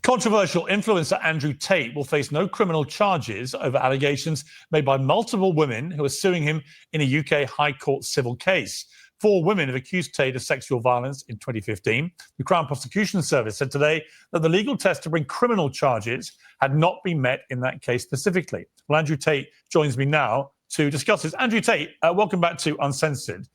Controversial influencer Andrew Tate will face no criminal charges over allegations made by multiple women who are suing him in a UK High Court civil case. 4 women have accused Tate of sexual violence in 2015. The Crown Prosecution Service said today that the legal test to bring criminal charges had not been met in that case specifically. Well, Andrew Tate joins me now to discuss this. Andrew Tate, welcome back to Uncensored.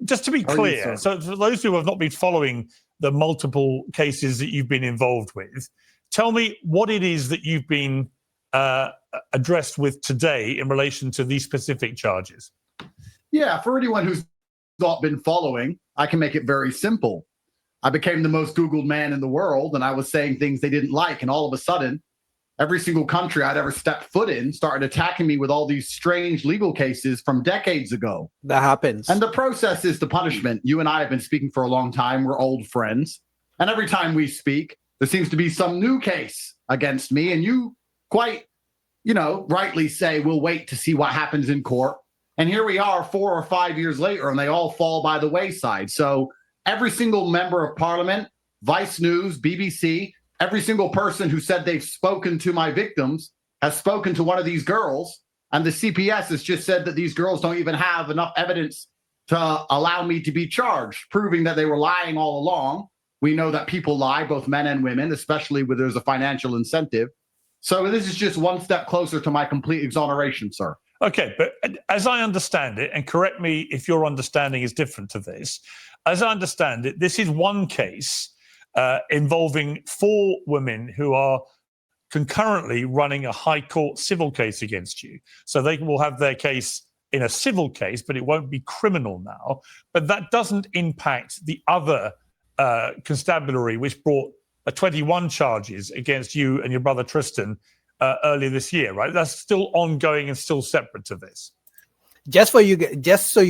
Just to be clear, so for those who have not been following the multiple cases that you've been involved with, tell me what it is that you've been addressed with today in relation to these specific charges. Yeah, for anyone who's not been following, I can make it very simple. I became the most Googled man in the world, and I was saying things they didn't like, and all of a sudden, every single country I'd ever stepped foot in started attacking me with all these strange legal cases from decades ago. That happens. And the process is the punishment. You and I have been speaking for a long time. We're old friends. And every time we speak, there seems to be some new case against me. And you quite, rightly say, we'll wait to see what happens in court. And here we are 4 or 5 years later, and they all fall by the wayside. So every single member of parliament, Vice News, BBC, every single person who said they've spoken to my victims has spoken to one of these girls. And the CPS has just said that these girls don't even have enough evidence to allow me to be charged, proving that they were lying all along. We know that people lie, both men and women, especially when there's a financial incentive. So this is just one step closer to my complete exoneration, sir. Okay, but as I understand it, and correct me if your understanding is different to this, as I understand it, this is one case involving 4 women who are concurrently running a high court civil case against you. So they will have their case in a civil case, but it won't be criminal now. But that doesn't impact the other constabulary, which brought 21 charges against you and your brother Tristan earlier this year, right? That's still ongoing and still separate to this. Just so you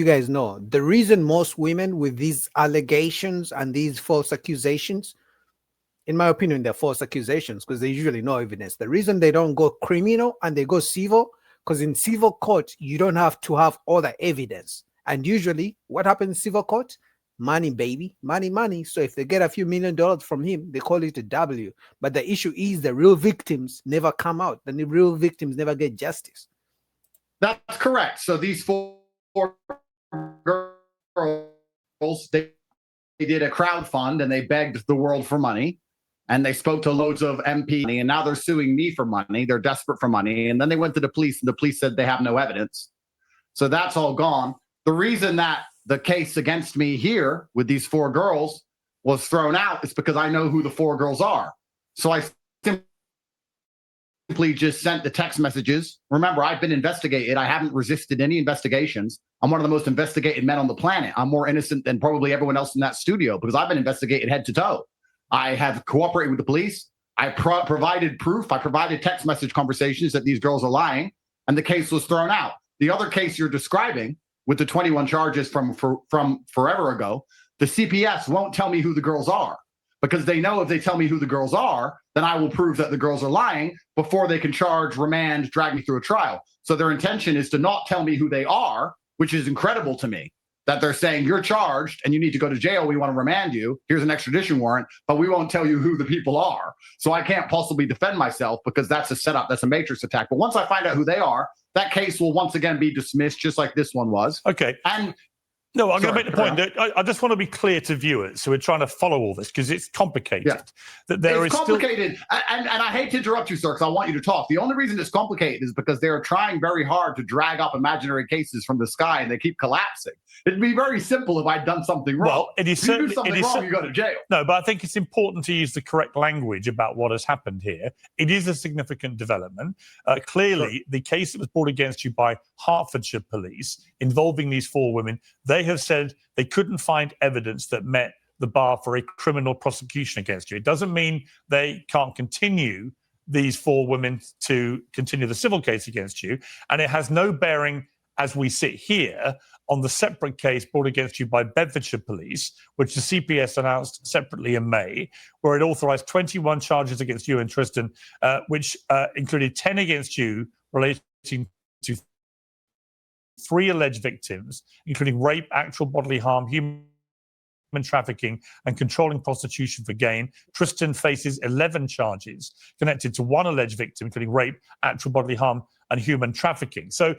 guys know, the reason most women with these allegations and these false accusations, in my opinion, they're false accusations because there's usually no evidence. The reason they don't go criminal and they go civil, because in civil court, you don't have to have all the evidence. And usually what happens in civil court? Money, baby, money. So if they get a few $1 million from him, they call it a W. But the issue is the real victims never come out. The real victims never get justice. That's correct. So these 4 girls, they did a crowdfund and they begged the world for money. And they spoke to loads of MP, and now they're suing me for money. They're desperate for money. And then they went to the police, and the police said they have no evidence. So that's all gone. The reason that the case against me here with these 4 girls was thrown out is because I know who the 4 girls are. So I simply just sent the text messages. Remember, I've been investigated. I haven't resisted any investigations. I'm one of the most investigated men on the planet. I'm more innocent than probably everyone else in that studio because I've been investigated head to toe. I have cooperated with the police. I provided proof. I provided text message conversations that these girls are lying, and the case was thrown out. The other case you're describing with the 21 charges from forever ago, the CPS won't tell me who the girls are because they know if they tell me who the girls are, then I will prove that the girls are lying before they can charge, remand, drag me through a trial. So their intention is to not tell me who they are, which is incredible to me. That they're saying you're charged and you need to go to jail. We want to remand you. Here's an extradition warrant, but we won't tell you who the people are. So I can't possibly defend myself because that's a setup. That's a matrix attack. But once I find out who they are, that case will once again be dismissed, just like this one was. Okay. And no, I'm going to make the point that I just want to be clear to viewers who are trying to follow all this because it's complicated. Yeah. That there it's is complicated. And I hate to interrupt you, sir, because I want you to talk. The only reason it's complicated is because they're trying very hard to drag up imaginary cases from the sky and they keep collapsing. It'd be very simple if I'd done something wrong. Well, it is if you do something wrong, you go to jail. No, but I think it's important to use the correct language about what has happened here. It is a significant development. Clearly, the case that was brought against you by Hertfordshire police involving these 4 women, they have said they couldn't find evidence that met the bar for a criminal prosecution against you. It doesn't mean they can't continue these 4 women to continue the civil case against you. And it has no bearing, as we sit here, on the separate case brought against you by Bedfordshire Police, which the CPS announced separately in May, where it authorised 21 charges against you and Tristan, which included 10 against you relating to 3 alleged victims, including rape, actual bodily harm, human trafficking and controlling prostitution for gain. Tristan faces 11 charges connected to one alleged victim, including rape, actual bodily harm, and human trafficking. So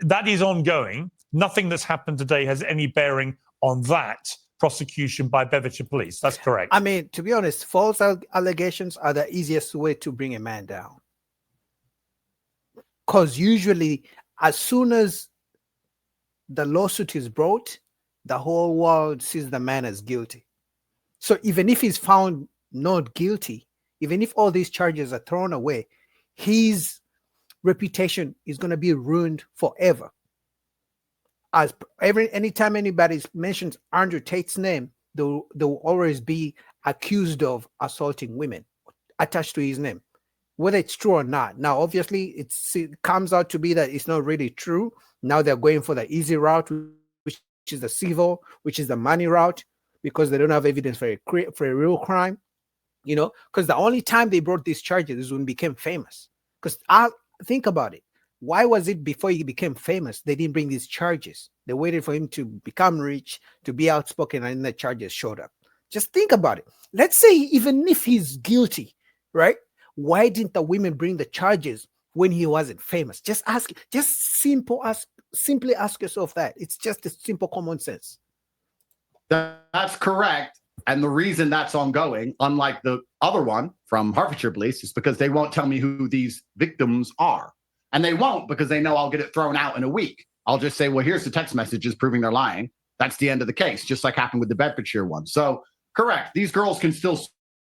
that is ongoing. Nothing that's happened today has any bearing on that prosecution by Bedfordshire Police. That's correct. I mean, to be honest, false allegations are the easiest way to bring a man down. Because usually, as soon as the lawsuit is brought, the whole world sees the man as guilty. So even if he's found not guilty, even if all these charges are thrown away, his reputation is going to be ruined forever. Anytime anybody mentions Andrew Tate's name, they'll always be accused of assaulting women attached to his name, whether it's true or not. Now, obviously, it comes out to be that it's not really true. Now they're going for the easy route, which is the civil, which is the money route, because they don't have evidence for a real crime. You know, because the only time they brought these charges is when he became famous. Because I think about it. Why was it before he became famous, they didn't bring these charges? They waited for him to become rich, to be outspoken, and the charges showed up. Just think about it. Let's say even if he's guilty, right? Why didn't the women bring the charges when he wasn't famous? Simply ask yourself that. It's just a simple common sense. That's correct. And the reason that's ongoing, unlike the other one from Hertfordshire Police, is because they won't tell me who these victims are. And they won't, because they know I'll get it thrown out in a week. I'll just say, well, here's the text messages proving they're lying. That's the end of the case, just like happened with the Bedfordshire one. So correct. These girls can still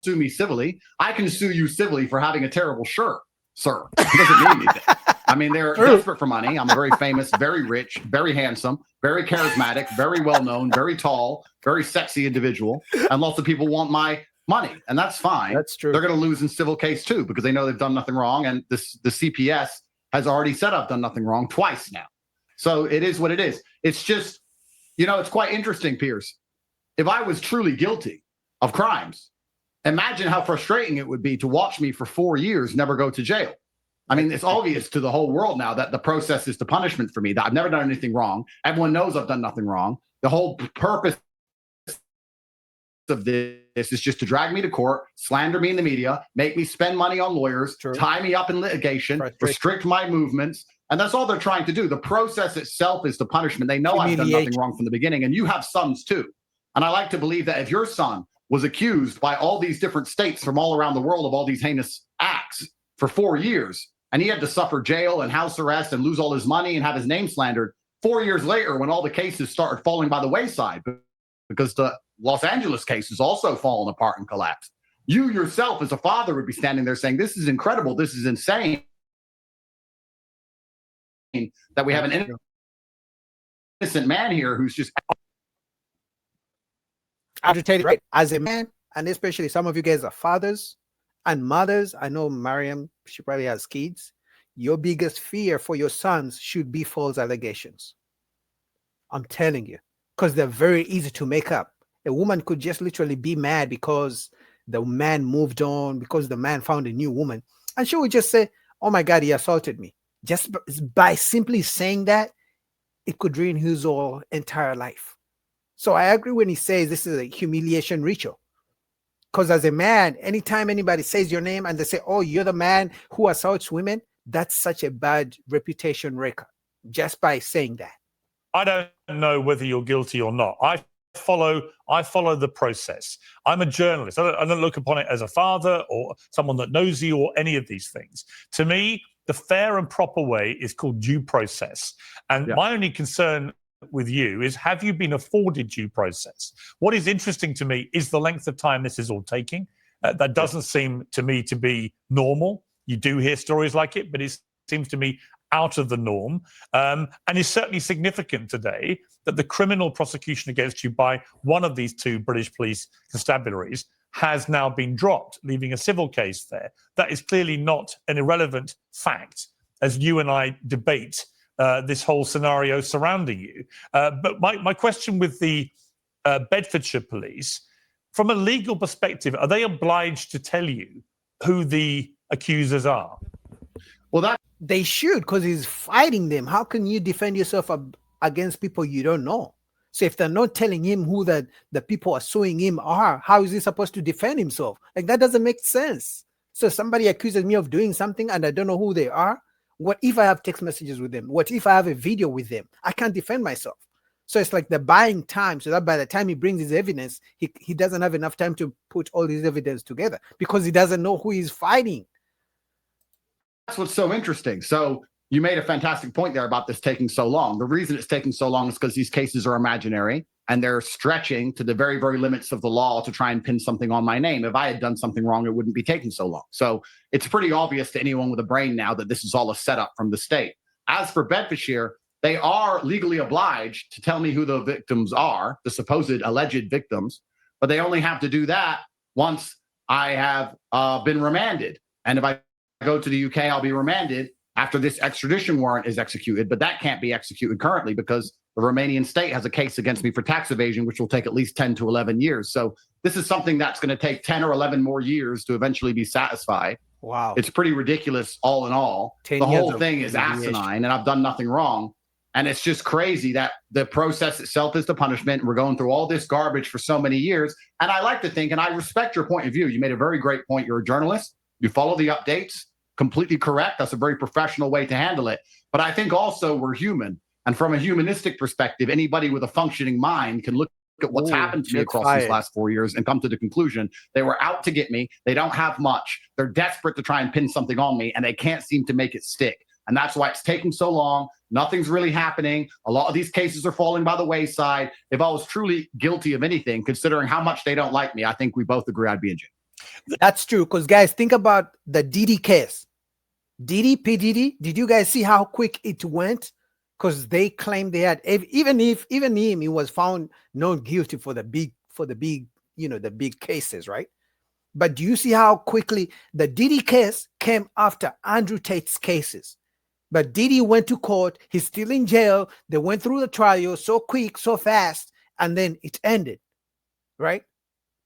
sue me civilly. I can sue you civilly for having a terrible shirt, sir. It doesn't mean anything. I mean, they're desperate for money. I'm a very famous, very rich, very handsome, very charismatic, very well-known, very tall, very sexy individual. And lots of people want my money, and that's fine. That's true. They're going to lose in civil case too, because they know they've done nothing wrong. And the CPS has already said I've done nothing wrong twice now. So it is what it is. It's just, you know, it's quite interesting, Pierce. If I was truly guilty of crimes, imagine how frustrating it would be to watch me for 4 years never go to jail. I mean, it's obvious to the whole world now that the process is the punishment for me, that I've never done anything wrong. Everyone knows I've done nothing wrong. The whole purpose of this is just to drag me to court, slander me in the media, make me spend money on lawyers, tie me up in litigation, restrict my movements. And that's all they're trying to do. The process itself is the punishment. They know I've done nothing wrong from the beginning. And you have sons too. And I like to believe that if your son was accused by all these different states from all around the world of all these heinous acts for 4 years, and he had to suffer jail and house arrest and lose all his money and have his name slandered, 4 years later, when all the cases started falling by the wayside, because the Los Angeles case has also fallen apart and collapsed, you yourself as a father would be standing there saying, this is incredible, this is insane, that we have an innocent man here who's just agitated. Right. As a man, and especially some of you guys are fathers and mothers. I know Mariam, she probably has kids. Your biggest fear for your sons should be false allegations. I'm telling you, because they're very easy to make up. A woman could just literally be mad because the man moved on, because the man found a new woman, and she would just say, oh my God, he assaulted me. Just by simply saying that, it could ruin his whole entire life. So I agree when he says this is a humiliation ritual. Because as a man, anytime anybody says your name and they say, oh, you're the man who assaults women, that's such a bad reputation record just by saying that. I don't know whether you're guilty or not. I follow the process. I'm a journalist. I don't look upon it as a father or someone that knows you or any of these things. To me, the fair and proper way is called due process. And my only concern with you is, have you been afforded due process? What is interesting to me is the length of time this is all taking. That doesn't seem to me to be normal. You do hear stories like it, but it seems to me out of the norm. And it's certainly significant today that the criminal prosecution against you by one of these two British police constabularies has now been dropped, leaving a civil case there. That is clearly not an irrelevant fact as you and I debate this whole scenario surrounding you. But my question with the Bedfordshire police, from a legal perspective, are they obliged to tell you who the accusers are? Well, that they should, because he's fighting them. How can you defend yourself against people you don't know? So if they're not telling him who the people are suing him are, how is he supposed to defend himself? Like, that doesn't make sense. So somebody accuses me of doing something and I don't know who they are. What if I have text messages with them? What if I have a video with them? I can't defend myself. So it's like they're buying time so that by the time he brings his evidence, he doesn't have enough time to put all his evidence together because he doesn't know who he's fighting. That's what's so interesting. So you made a fantastic point there about this taking so long. The reason it's taking so long is because these cases are imaginary and they're stretching to the very, very limits of the law to try and pin something on my name. If I had done something wrong, it wouldn't be taking so long. So it's pretty obvious to anyone with a brain now that this is all a setup from the state. As for Bedfordshire, they are legally obliged to tell me who the victims are, the supposed alleged victims, but they only have to do that once I have been remanded. And if I go to the UK, I'll be remanded after this extradition warrant is executed, but that can't be executed currently because the Romanian state has a case against me for tax evasion, which will take at least 10 to 11 years. So this is something that's going to take 10 or 11 more years to eventually be satisfied. Wow. It's pretty ridiculous all in all. The whole thing is asinine and I've done nothing wrong. And it's just crazy that the process itself is the punishment. We're going through all this garbage for so many years. And I like to think, and I respect your point of view. You made a very great point. You're a journalist. You follow the updates. Completely correct. That's a very professional way to handle it. But I think also we're human. And from a humanistic perspective, anybody with a functioning mind can look at what's happened to me across these last 4 years and come to the conclusion they were out to get me. They don't have much. They're desperate to try and pin something on me, and they can't seem to make it stick. And that's why it's taking so long. Nothing's really happening. A lot of these cases are falling by the wayside. If I was truly guilty of anything, considering how much they don't like me, I think we both agree I'd be in jail. That's true. Because guys, think about the Diddy case. Diddy, P. Diddy, did you guys see how quick it went? Because they claimed they had, even him, he was found not guilty for the big, the big cases, right? But do you see how quickly the Diddy case came after Andrew Tate's cases? But Diddy went to court. He's still in jail. They went through the trial so quick, so fast, and then it ended, right?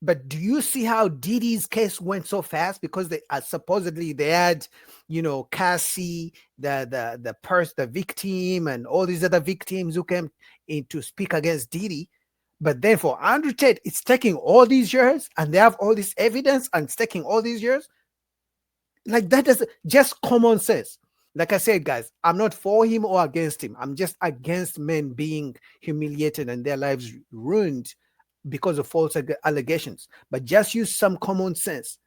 But do you see how Diddy's case went so fast? Because they supposedly they had, Cassie, the victim, and all these other victims who came in to speak against Diddy. But then for Andrew Tate, it's taking all these years, and they have all this evidence, and it's taking all these years. Like, that is just common sense. Like I said, guys, I'm not for him or against him. I'm just against men being humiliated and their lives ruined because of false allegations. But just use some common sense.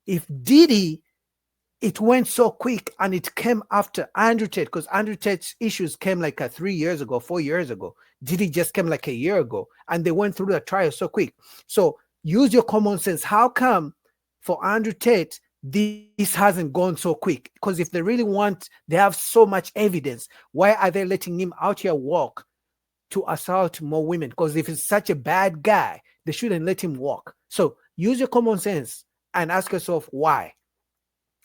If Diddy, it went so quick and it came after Andrew Tate, because Andrew Tate's issues came like 3 years ago, 4 years ago. Diddy just came like a year ago, and they went through the trial so quick. So use your common sense. How come for Andrew Tate, this hasn't gone so quick? Because if they really want, they have so much evidence. Why are they letting him out here walk to assault more women? Because if he's such a bad guy, they shouldn't let him walk. So use your common sense and ask yourself why.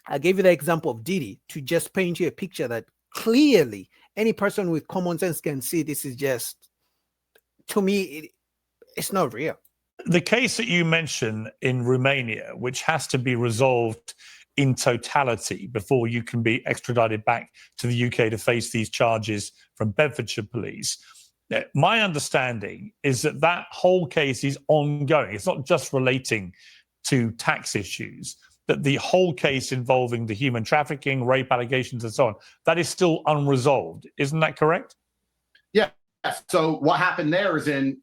I gave you the example of Diddy to just paint you a picture that clearly any person with common sense can see this is just, to me, it's not real. The case that you mentioned in Romania, which has to be resolved in totality before you can be extradited back to the UK to face these charges from Bedfordshire police. My understanding is that that whole case is ongoing. It's not just relating to tax issues, that the whole case involving the human trafficking, rape allegations and so on, that is still unresolved. Isn't that correct? Yeah. So what happened there is in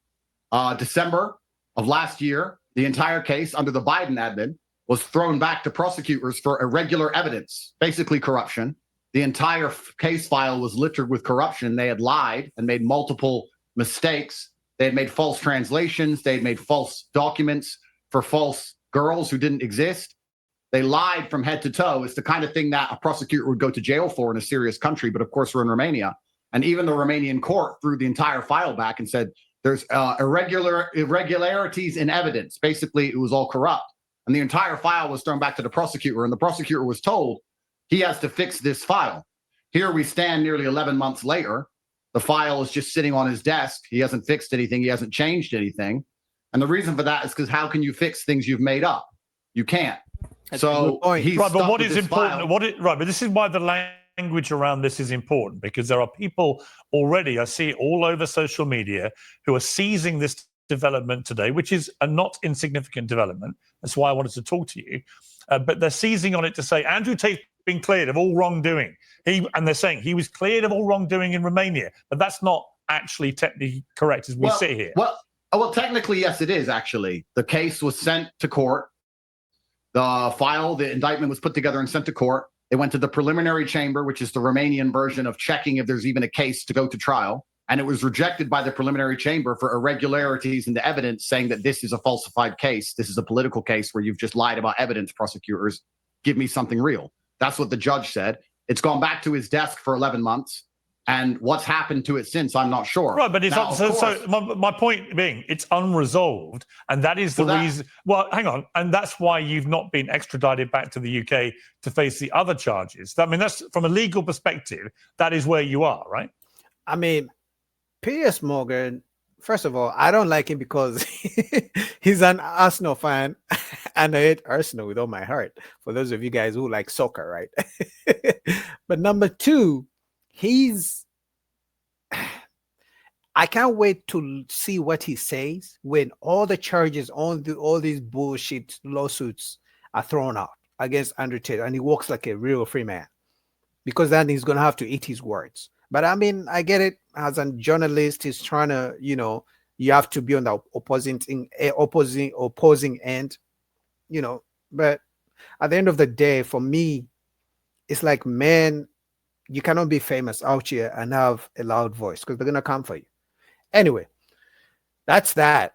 December of last year, the entire case under the Biden admin was thrown back to prosecutors for irregular evidence, basically corruption. The entire case file was littered with corruption. They had lied and made multiple mistakes. They had made false translations. They had made false documents for false girls who didn't exist. They lied from head to toe. It's the kind of thing that a prosecutor would go to jail for in a serious country. But of course, we're in Romania. And even the Romanian court threw the entire file back and said, there's irregularities in evidence. Basically, it was all corrupt. And the entire file was thrown back to the prosecutor. And the prosecutor was told he has to fix this file. Here we stand nearly 11 months later. The file is just sitting on his desk. He hasn't fixed anything. He hasn't changed anything. And the reason for that is because how can you fix things you've made up? You can't. So he's right, but what with is this important? file. But this is why the language around this is important because there are people already, I see it all over social media, who are seizing this development today, which is a not insignificant development. That's why I wanted to talk to you. But they're seizing on it to say Andrew Tate's been cleared of all wrongdoing. And they're saying he was cleared of all wrongdoing in Romania, but that's not actually technically correct as we sit here. Well, technically, yes, it is actually. The case was sent to court. The indictment was put together and sent to court. It went to the preliminary chamber, which is the Romanian version of checking if there's even a case to go to trial. And it was rejected by the preliminary chamber for irregularities in the evidence, saying that this is a falsified case. This is a political case where you've just lied about evidence, prosecutors. Give me something real. That's what the judge said. It's gone back to his desk for 11 months. And what's happened to it since, I'm not sure. Right, but it's now, so my point being, it's unresolved, and that is the reason. Well, hang on, and that's why you've not been extradited back to the UK to face the other charges. I mean, that's from a legal perspective, that is where you are, right? I mean, Piers Morgan. First of all, I don't like him because he's an Arsenal fan, and I hate Arsenal with all my heart. For those of you guys who like soccer, right? But number two. I can't wait to see what he says when all the charges, all these bullshit lawsuits are thrown out against Andrew Tate, and he walks like a real free man, because then he's going to have to eat his words. But I mean, I get it. As a journalist, he's trying to, you have to be on the opposing end, but at the end of the day, for me, it's like, man, you cannot be famous out here and have a loud voice, because they're going to come for you. Anyway, that's that.